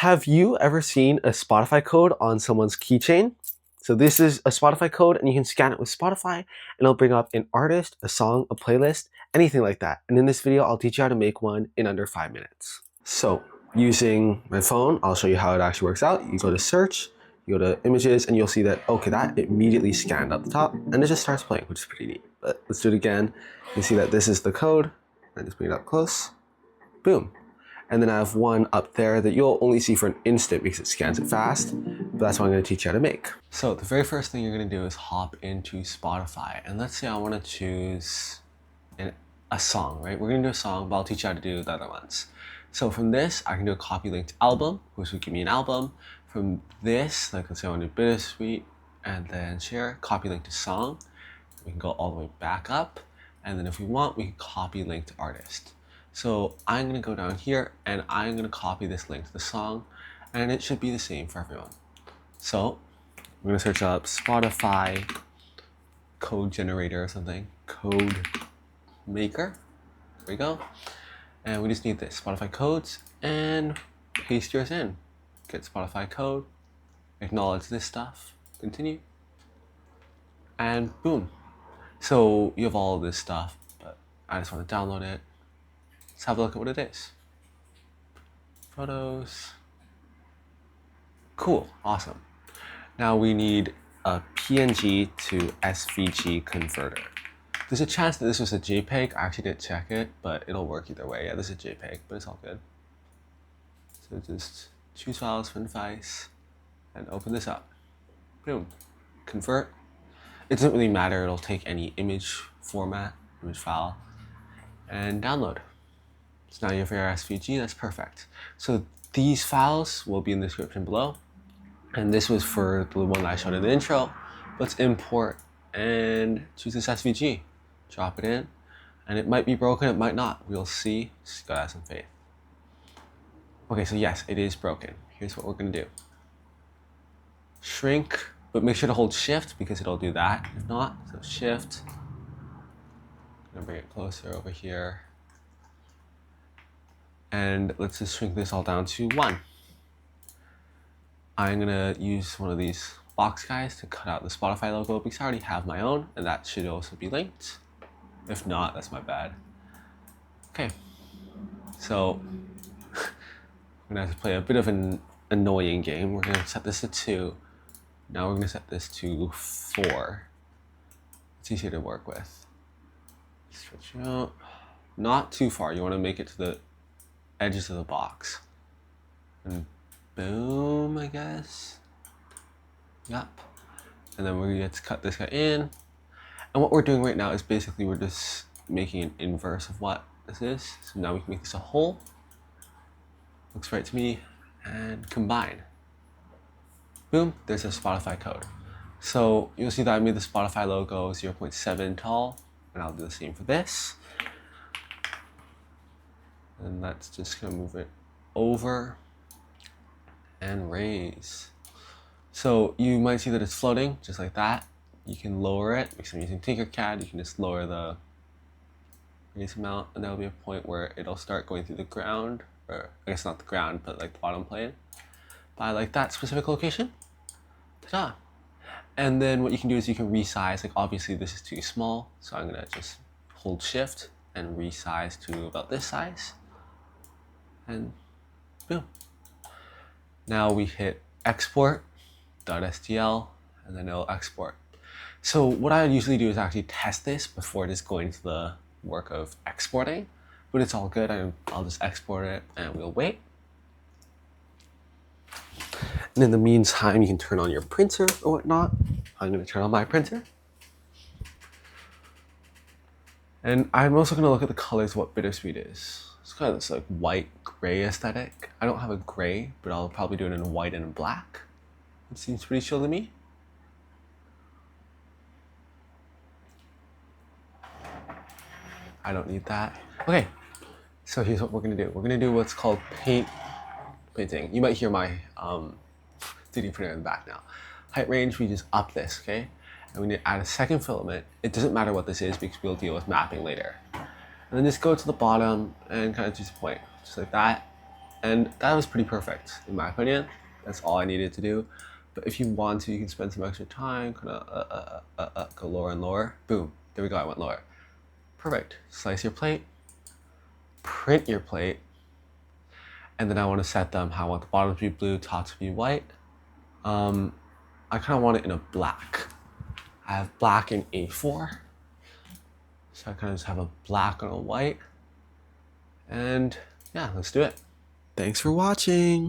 Have you ever seen a Spotify code on someone's keychain? So this is a Spotify code and you can scan it with Spotify and it'll bring up an artist, a song, a playlist, anything like that. And in this video, I'll teach you how to make one in under 5 minutes. So using my phone, I'll show you how it actually works out. You go to search, you go to images, and you'll see that, okay, that immediately scanned up the top and it just starts playing, which is pretty neat. But let's do it again. You see that this is the code. I just bring it up close. Boom. And then I have one up there that you'll only see for an instant because it scans it fast, but that's what I'm going to teach you how to make. So the very first thing you're going to do is hop into Spotify, and let's say I want to choose a song, right? We're going to do a song, but I'll teach you how to do the other ones. So from this, I can do a copy link to album, which would give me an album. From this, like let's say I want to do Bittersweet, and then share, copy link to song. We can go all the way back up, and then if we want, we can copy link to artist. So I'm going to go down here and I'm going to copy this link to the song, and it should be the same for everyone. So we're going to search up Spotify code generator or something, code maker. There we go. And we just need this Spotify codes and paste yours in. Get Spotify code, acknowledge this stuff, continue, and boom. So you have all of this stuff, but I just want to download it. Let's have a look at what it is. Photos. Cool, awesome. Now we need a PNG to SVG converter. There's a chance that this was a JPEG. I actually didn't check it, but it'll work either way. Yeah, this is a JPEG, but it's all good. So just choose files from device and open this up. Boom, convert. It doesn't really matter, it'll take any image format, image file, and download. So now you have your SVG, that's perfect. So these files will be in the description below. And this was for the one that I showed in the intro. Let's import and choose this SVG. Drop it in. And it might be broken, it might not. We'll see. Just gotta have some faith. Okay, so yes, it is broken. Here's what we're gonna do. Shrink, but make sure to hold shift because it'll do that. If not, so shift. I'm gonna bring it closer over here. And let's just shrink this all down to 1. I'm gonna use one of these box guys to cut out the Spotify logo because I already have my own, and that should also be linked. If not, that's my bad. Okay, so I'm gonna have to play a bit of an annoying game. We're gonna set this to 2. Now we're gonna set this to 4. It's easier to work with. Stretch it out. Not too far. You wanna make it to the edges of the box. And boom, I guess. Yep. And then we're going to cut this guy in. And what we're doing right now is basically we're just making an inverse of what this is. So now we can make this a whole. Looks right to me. And combine. Boom, there's a Spotify code. So you'll see that I made the Spotify logo 0.7 tall. And I'll do the same for this. And that's just gonna move it over and raise. So you might see that it's floating just like that. You can lower it because I'm using Tinkercad. You can just lower the raise amount, and there'll be a point where it'll start going through the ground, or I guess not the ground, but like the bottom plane by like that specific location. Ta-da! And then what you can do is you can resize. Like obviously this is too small, so I'm gonna just hold shift and resize to about this size. And boom. Now we hit export.stl and then it'll export. So what I usually do is actually test this before just going to the work of exporting, but it's all good. I'll just export it and we'll wait. And in the meantime, you can turn on your printer or whatnot. I'm gonna turn on my printer. And I'm also gonna look at the colors, what Bittersweet is. It's kind of this like white gray aesthetic. I don't have a gray, but I'll probably do it in white and black. It seems pretty chill to me. I don't need that. Okay, so here's what we're gonna do. We're gonna do what's called painting. You might hear my 3D printer in the back now. Height range, we just up this, okay? And we need to add a second filament. It doesn't matter what this is because we'll deal with mapping later. And then just go to the bottom and kind of just point, just like that. And that was pretty perfect, in my opinion. That's all I needed to do. But if you want to, you can spend some extra time, kind of go lower and lower. Boom, there we go, I went lower. Perfect. Slice your plate, print your plate, and then I want to set them how I want the bottom to be blue, top to be white. I kind of want it in a black. I have black in A4, so I kind of just have a black on a white. And yeah, let's do it. Thanks for watching.